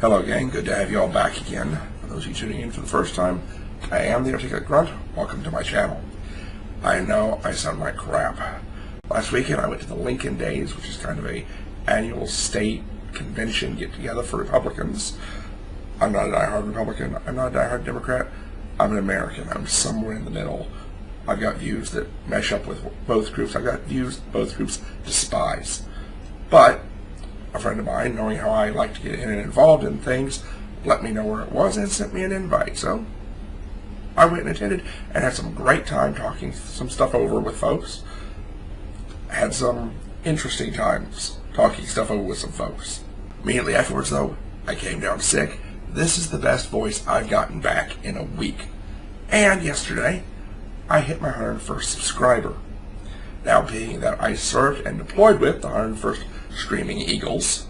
Hello gang, good to have you all back again. For those of you tuning in for the first time, I am the Articulate Grunt. Welcome to my channel. I know I sound like crap. Last weekend I went to the Lincoln Days, which is kind of a annual state convention get-together for Republicans. I'm not a diehard Republican, I'm not a diehard Democrat, I'm an American. I'm somewhere in the middle. I've got views that mesh up with both groups. I've got views both groups despise. But a friend of mine, knowing how I like to get in and involved in things, let me know where it was and sent me an invite. So I went and attended and had some great time talking some stuff over with folks. Had some interesting times talking stuff over with some folks. Immediately afterwards, though, I came down sick. This is the best voice I've gotten back in a week. And yesterday, I hit my 101st subscriber. Now, being that I served and deployed with the 101st Screaming Eagles,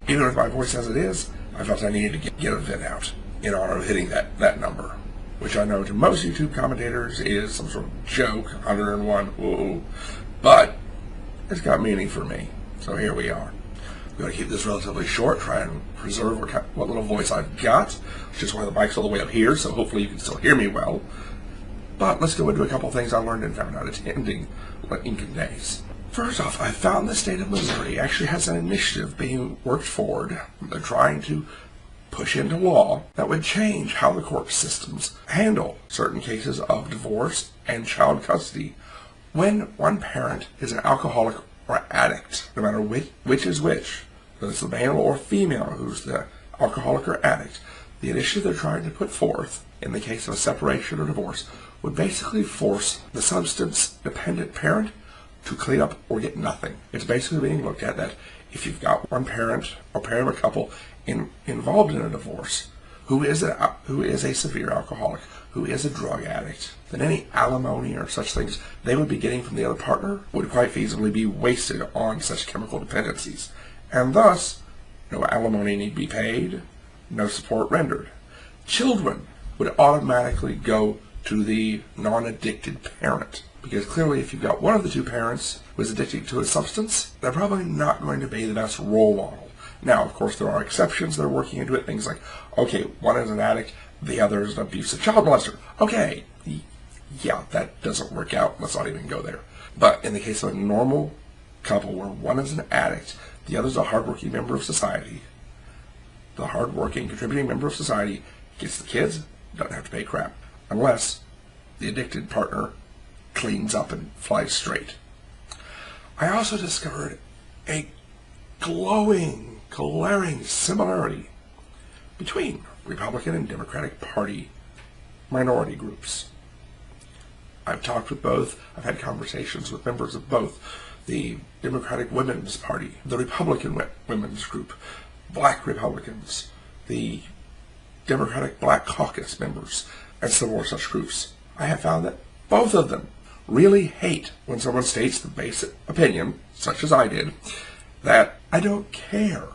even with my voice as it is, I felt I needed to get a vid out in honor of hitting that number, which I know to most YouTube commentators is some sort of joke, 101, ooh, but it's got meaning for me. So here we are. I'm going to keep this relatively short, try and preserve what little voice I've got, which is why the mic's all the way up here, so hopefully you can still hear me well. But let's go into a couple things I learned and found out attending Lincoln Days. First off, I found the state of Missouri actually has an initiative being worked forward. They're trying to push into law that would change how the court systems handle certain cases of divorce and child custody when one parent is an alcoholic or addict, no matter which is which, whether it's the male or female who's the alcoholic or addict. The initiative they're trying to put forth in the case of a separation or divorce would basically force the substance-dependent parent to clean up or get nothing. It's basically being looked at that if you've got one parent or parent of a couple involved in a divorce who is a severe alcoholic, who is a drug addict, then any alimony or such things they would be getting from the other partner would quite feasibly be wasted on such chemical dependencies. And thus, no alimony need be paid, no support rendered. Children would automatically go to the non-addicted parent. Because clearly if you've got one of the two parents who is addicted to a substance, they're probably not going to be the best role model. Now, of course, there are exceptions that are working into it. Things like, okay, one is an addict, the other is an abusive child molester. Okay, yeah, that doesn't work out. Let's not even go there. But in the case of a normal couple where one is an addict, the other is a hardworking member of society, the hardworking, contributing member of society gets the kids, doesn't have to pay crap, unless the addicted partner cleans up and flies straight. I also discovered a glowing, glaring similarity between Republican and Democratic Party minority groups. I've talked with both, I've had conversations with members of both the Democratic Women's Party, the Republican Women's Group, Black Republicans, the Democratic Black Caucus members, and some more such groups. I have found that both of them really hate when someone states the basic opinion, such as I did, that I don't care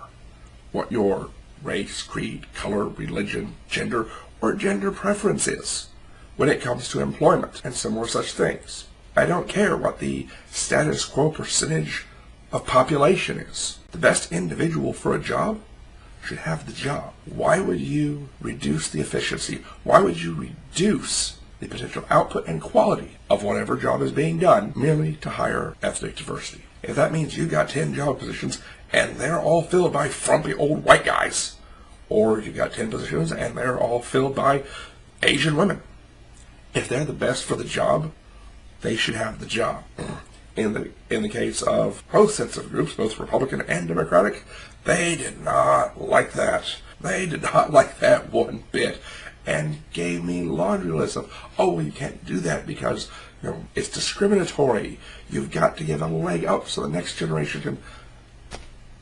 what your race, creed, color, religion, gender, or gender preference is when it comes to employment and similar such things. I don't care what the status quo percentage of population is. The best individual for a job should have the job. Why would you reduce the efficiency? Why would you reduce the potential output and quality of whatever job is being done merely to hire ethnic diversity? If that means you've got 10 job positions and they're all filled by frumpy old white guys, or you've got 10 positions and they're all filled by Asian women, if they're the best for the job, they should have the job. In the case of both sets of groups, both Republican and Democratic, they did not like that. They did not like that one bit, and gave me laundry lists of, oh, you can't do that because it's discriminatory. You've got to give a leg up so the next generation can.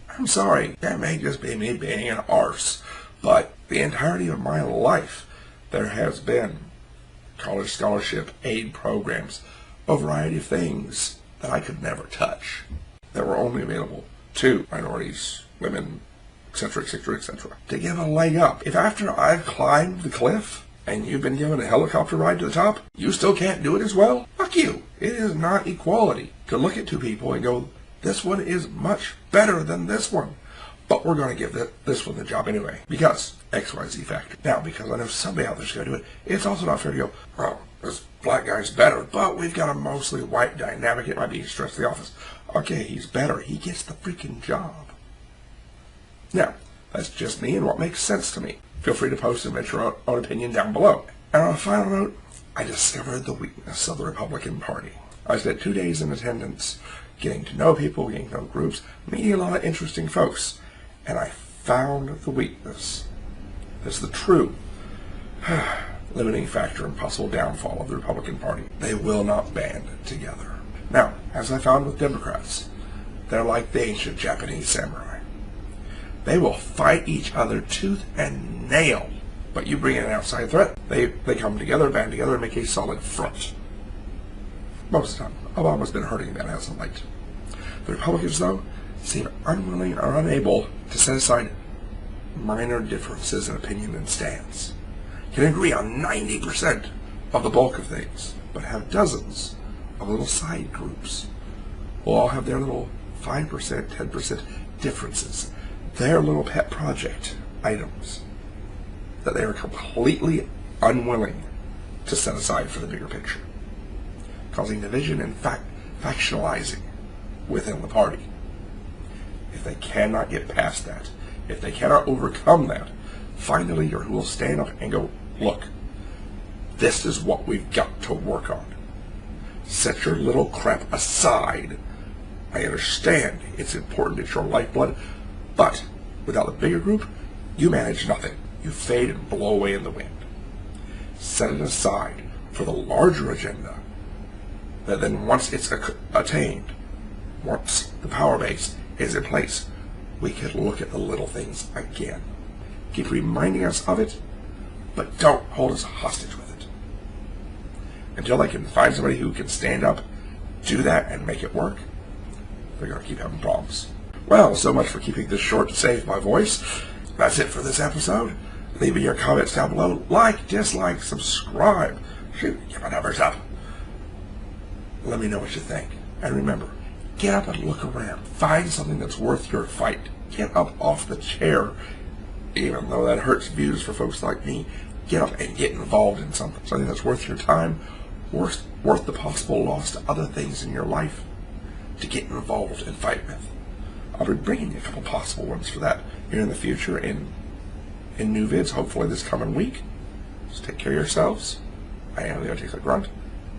I'm sorry, that may just be me being an arse, but the entirety of my life there has been college scholarship, aid programs, a variety of things that I could never touch, that were only available to minorities, women, etc., etc., etc. To give a leg up. If after I've climbed the cliff and you've been given a helicopter ride to the top, you still can't do it as well, fuck you. It is not equality to look at two people and go, this one is much better than this one. but we're going to give this one the job anyway, because XYZ factor. Now, because I know somebody out there's going to do it, it's also not fair to go, well, this black guy's better, but we've got a mostly white dynamic. It might be stress in the office. Okay, he's better. He gets the freaking job. Now, that's just me and what makes sense to me. Feel free to post and mention your own opinion down below. And on a final note, I discovered the weakness of the Republican Party. I spent 2 days in attendance, getting to know people, getting to know groups, meeting a lot of interesting folks, and I found the weakness. That's the true limiting factor and possible downfall of the Republican Party. They will not band together. Now, as I found with Democrats, they're like the ancient Japanese samurai. They will fight each other tooth and nail, but you bring in an outside threat, they come together, band together, and make a solid front. Most of the time. Obama's been hurting that as of late. The Republicans, though, seem unwilling or unable to set aside minor differences in opinion and stance. Can agree on 90% of the bulk of things, but have dozens of little side groups will all have their little 5%, 10% differences, their little pet project items that they are completely unwilling to set aside for the bigger picture, causing division and factionalizing within the party. If they cannot get past that, if they cannot overcome that, find a leader who will stand up and go, look, this is what we've got to work on. Set your little crap aside. I understand it's important, it's your lifeblood, but without the bigger group, you manage nothing. You fade and blow away in the wind. Set it aside for the larger agenda, that then once it's attained, once the power base is in place, we can look at the little things again. Keep reminding us of it, but don't hold us hostage with it. Until they can find somebody who can stand up, do that, and make it work, they're going to keep having problems. Well, so much for keeping this short to save my voice. That's it for this episode. Leave me your comments down below. Like, dislike, subscribe. Shoot, get my numbers up. Let me know what you think. And remember, get up and look around. Find something that's worth your fight. Get up off the chair. Even though that hurts views for folks like me, get up and get involved in something that's worth your time, worth the possible loss to other things in your life to get involved and fight with. I'll be bringing you a couple possible ones for that here in the future in new vids, hopefully this coming week. So take care of yourselves. I am the Articulate Grunt,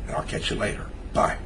and I'll catch you later. Bye.